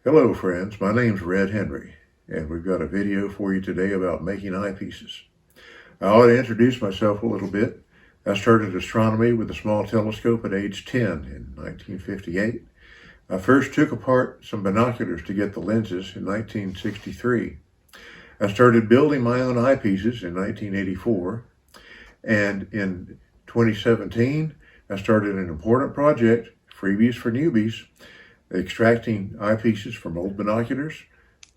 Hello friends, my name's Red Henry, and we've got a video for you today about making eyepieces. I ought to introduce myself a little bit. I started astronomy with a small telescope at age 10 in 1958. I first took apart some binoculars to get the lenses in 1963. I started building my own eyepieces in 1984, and in 2017 I started an important project, Freebies for Newbies, extracting eyepieces from old binoculars,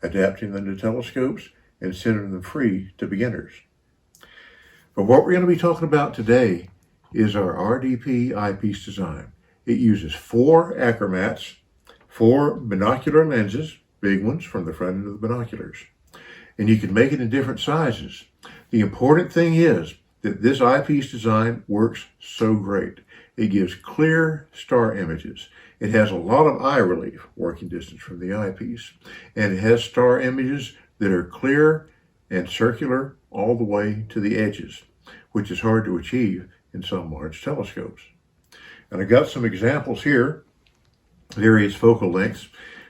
adapting them to telescopes, and sending them free to beginners. But what we're going to be talking about today is our RDP eyepiece design. It uses 4 acromats, 4 binocular lenses, big ones from the front end of the binoculars. And you can make it in different sizes. The important thing is that this eyepiece design works so great. It gives clear star images. It has a lot of eye relief, working distance from the eyepiece, and it has star images that are clear and circular all the way to the edges, which is hard to achieve in some large telescopes. And I got some examples here, various focal lengths.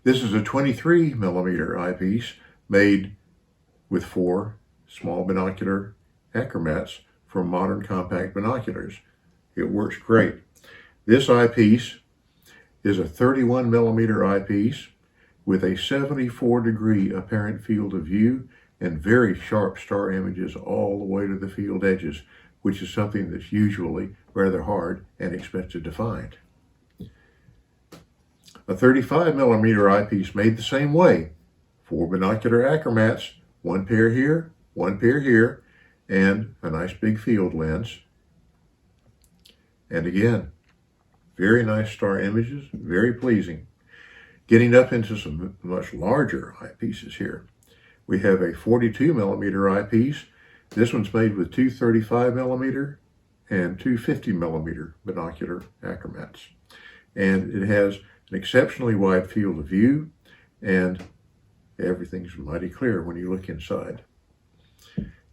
This is a 23 millimeter eyepiece made with 4 small binocular acromats from modern compact binoculars. It works great. This eyepiece is a 31 millimeter eyepiece with a 74-degree apparent field of view and very sharp star images all the way to the field edges, which is something that's usually rather hard and expensive to find. A 35 millimeter eyepiece made the same way. 4 binocular acromats, 1 pair here, 1 pair here, and a nice big field lens. And again, very nice star images, very pleasing. Getting up into some much larger eyepieces here. We have a 42 millimeter eyepiece. This one's made with 2 35 millimeter and 2 50 millimeter binocular acromats. And it has an exceptionally wide field of view, and everything's mighty clear when you look inside.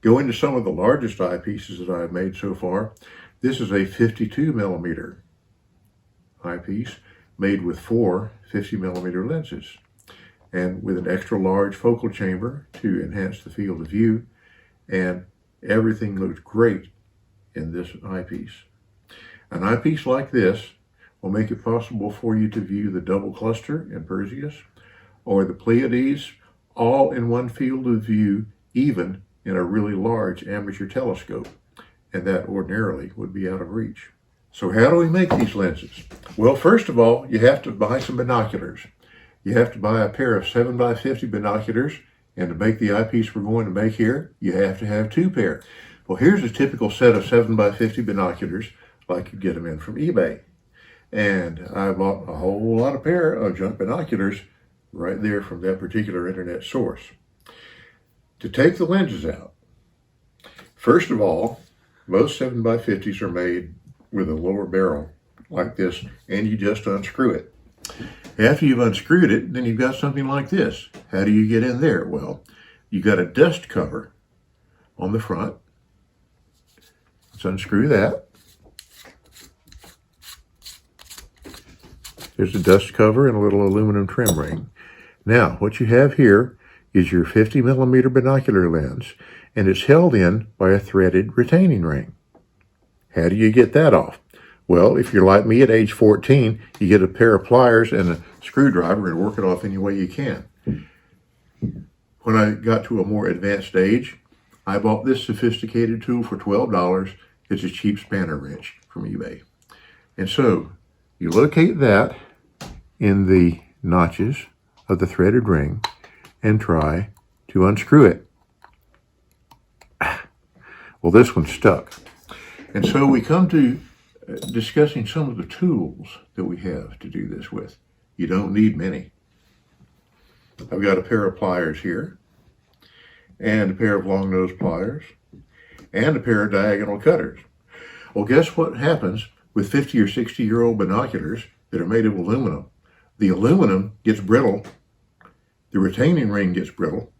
Going to some of the largest eyepieces that I've made so far. This is a 52 millimeter eyepiece made with 4 50 millimeter lenses and with an extra large focal chamber to enhance the field of view, and everything looks great in this eyepiece. An eyepiece like this will make it possible for you to view the double cluster in Perseus or the Pleiades all in one field of view, even in a really large amateur telescope, and that ordinarily would be out of reach. So how do we make these lenses? Well, first of all, you have to buy some binoculars. You have to buy a pair of 7x50 binoculars, and to make the eyepiece we're going to make here, you have to have 2 pair. Well, here's a typical set of 7x50 binoculars, like you get them in from eBay. And I bought a whole lot of pair of junk binoculars right there from that particular internet source. To take the lenses out, first of all, most 7x50s are made with a lower barrel like this, and you just unscrew it. After you've unscrewed it, then you've got something like this. How do you get in there? Well, you got a dust cover on the front. Let's unscrew that. There's a dust cover and a little aluminum trim ring. Now, what you have here is your 50 millimeter binocular lens, and it's held in by a threaded retaining ring. How do you get that off? Well, if you're like me at age 14, you get a pair of pliers and a screwdriver and work it off any way you can. When I got to a more advanced age, I bought this sophisticated tool for $12. It's a cheap spanner wrench from eBay. And so, you locate that in the notches of the threaded ring and try to unscrew it. Well, this one's stuck. And so we come to discussing some of the tools that we have to do this with. You don't need many. I've got a pair of pliers here, and a pair of long nose pliers, and a pair of diagonal cutters. Well, guess what happens with 50 or 60-year-old binoculars that are made of aluminum? The aluminum gets brittle, the retaining ring gets brittle,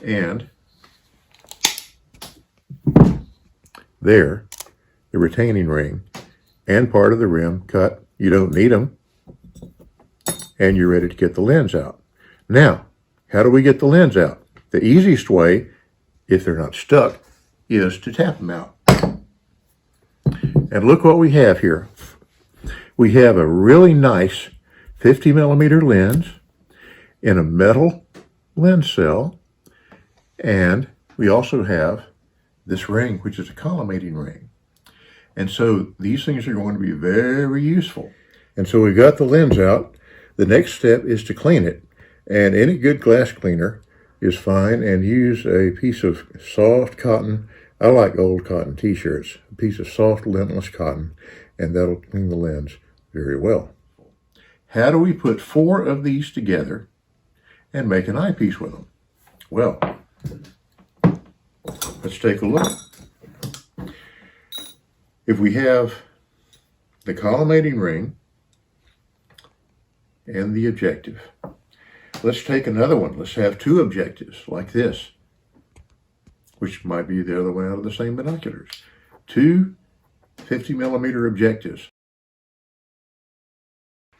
and there, the retaining ring and part of the rim cut. You don't need them, and you're ready to get the lens out. Now, how do we get the lens out? The easiest way, if they're not stuck, is to tap them out. And look what we have here. We have a really nice 50 millimeter lens in a metal lens cell, and we also have this ring, which is a collimating ring. And so these things are going to be very useful. And so we've got the lens out. The next step is to clean it. And any good glass cleaner is fine, and use a piece of soft cotton. I like old cotton t-shirts. A piece of soft, lintless cotton, and that'll clean the lens very well. How do we put 4 of these together and make an eyepiece with them? Well, let's take a look. If we have the collimating ring and the objective, let's take another one. Let's have 2 objectives like this, which might be the other one out of the same binoculars. 2 50 millimeter objectives.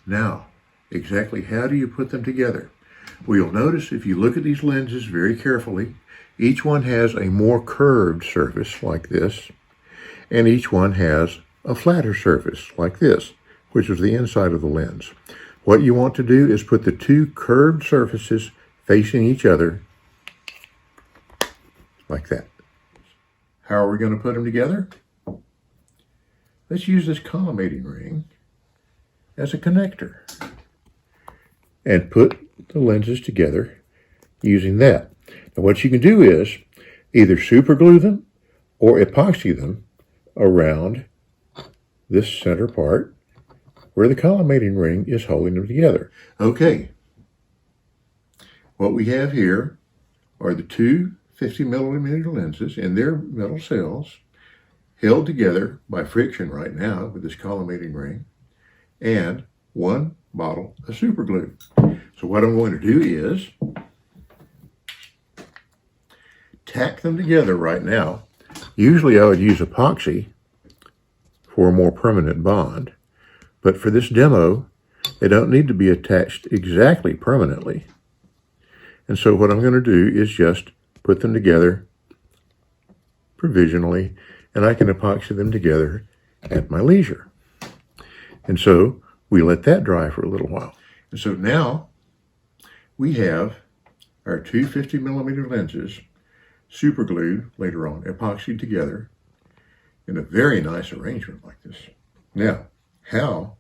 Now, exactly how do you put them together? Well, you'll notice if you look at these lenses very carefully, each one has a more curved surface like this, and each one has a flatter surface like this, which is the inside of the lens. What you want to do is put the 2 curved surfaces facing each other like that. How are we going to put them together? Let's use this collimating ring as a connector and put the lenses together using that. Now what you can do is either super glue them or epoxy them around this center part where the collimating ring is holding them together. Okay, what we have here are the 2 50 millimeter lenses in their metal cells, held together by friction right now with this collimating ring, and 1 bottle of super glue. So what I'm going to do is tack them together right now. Usually I would use epoxy for a more permanent bond, but for this demo, they don't need to be attached exactly permanently. And so what I'm going to do is just put them together provisionally, and I can epoxy them together at my leisure. And so we let that dry for a little while. And so now we have our 2 50 millimeter lenses super glued later on, epoxied together in a very nice arrangement like this. Now, how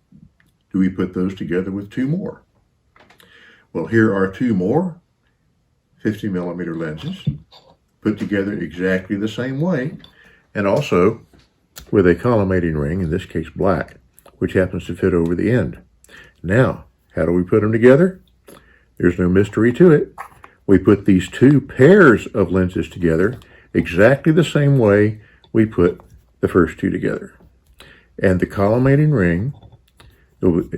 do we put those together with 2 more? Well, here are 2 more 50 millimeter lenses put together exactly the same way, and also with a collimating ring, in this case black, which happens to fit over the end. Now, how do we put them together? There's no mystery to it. We put these 2 pairs of lenses together exactly the same way we put the first 2 together. And the collimating ring will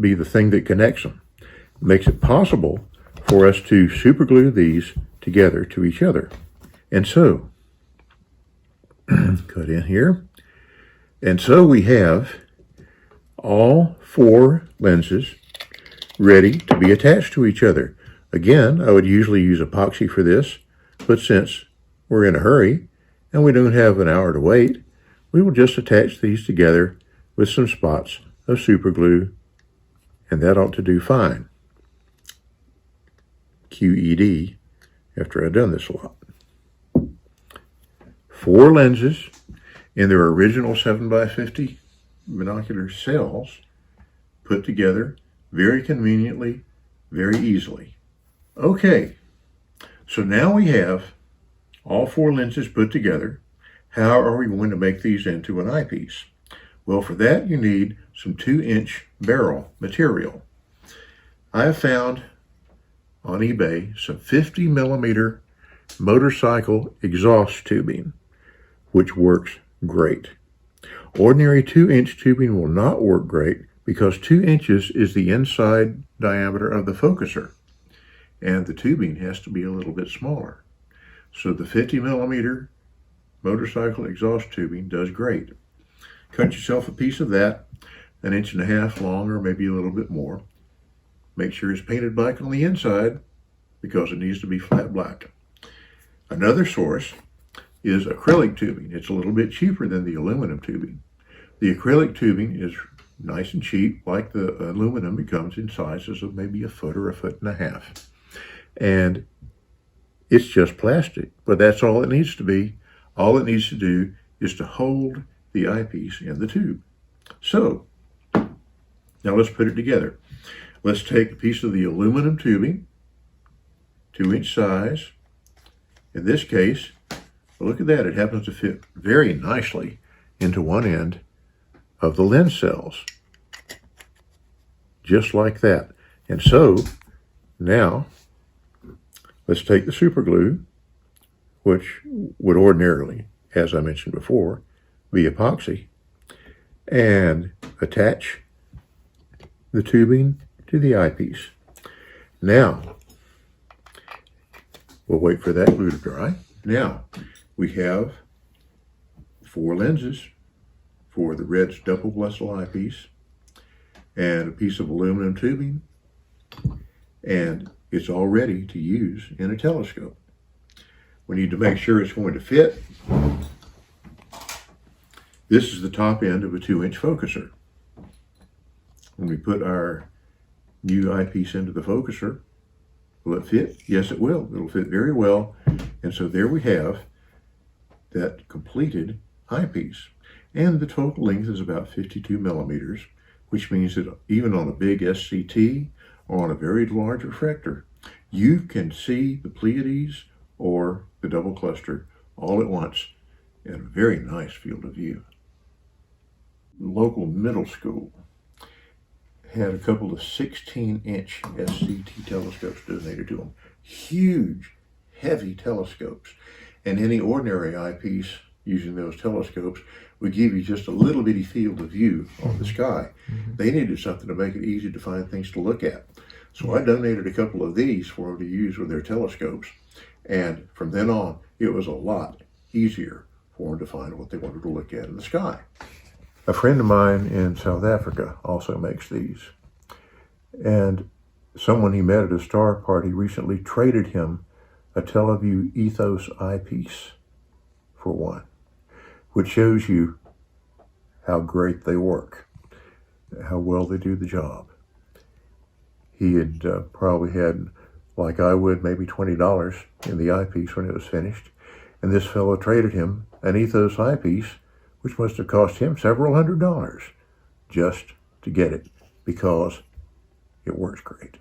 be the thing that connects them. It makes it possible for us to super glue these together to each other. And so, cut in here. And so we have all 4 lenses ready to be attached to each other. Again, I would usually use epoxy for this, but since we're in a hurry and we don't have an hour to wait, we will just attach these together with some spots of super glue, and that ought to do fine. QED, after I've done this a lot. 4 lenses in their original 7x50 binocular cells put together very conveniently, very easily. Okay, so now we have all 4 lenses put together. How are we going to make these into an eyepiece? Well, for that you need some 2-inch barrel material. I have found on eBay some 50 millimeter motorcycle exhaust tubing, which works great. Ordinary 2-inch tubing will not work great because 2 inches is the inside diameter of the focuser, and the tubing has to be a little bit smaller. So the 50 millimeter motorcycle exhaust tubing does great. Cut yourself a piece of that, 1.5 inches long or maybe a little bit more. Make sure it's painted black on the inside because it needs to be flat black. Another source is acrylic tubing. It's a little bit cheaper than the aluminum tubing. The acrylic tubing is nice and cheap. Like the aluminum, it comes in sizes of maybe 1 foot or 1.5 feet. And it's just plastic, but that's all it needs to be. All it needs to do is to hold the eyepiece in the tube. So, now let's put it together. Let's take a piece of the aluminum tubing, 2-inch size. In this case, look at that. It happens to fit very nicely into one end of the lens cells. Just like that. And so, now, let's take the super glue, which would ordinarily, as I mentioned before, be epoxy, and attach the tubing to the eyepiece. Now, we'll wait for that glue to dry. Now, we have 4 lenses for the Red's Double Plossl eyepiece and a piece of aluminum tubing, and it's all ready to use in a telescope. We need to make sure it's going to fit. This is the top end of a 2-inch focuser. When we put our new eyepiece into the focuser, will it fit? Yes, it will. It'll fit very well. And so there we have that completed eyepiece. And the total length is about 52 millimeters, which means that even on a big SCT or on a very large refractor, you can see the Pleiades or the double cluster all at once in a very nice field of view. The local middle school had a couple of 16-inch SCT telescopes donated to them. Huge, heavy telescopes. And any ordinary eyepiece using those telescopes would give you just a little bitty field of view on the sky. They needed something to make it easy to find things to look at. So I donated a couple of these for them to use with their telescopes. And from then on, it was a lot easier for them to find what they wanted to look at in the sky. A friend of mine in South Africa also makes these. And someone he met at a star party recently traded him a Teleview Ethos eyepiece for one, which shows you how great they work, how well they do the job. He had probably had, like I would, maybe $20 in the eyepiece when it was finished. And this fellow traded him an Ethos eyepiece, which must have cost him several $100s just to get it, because it works great.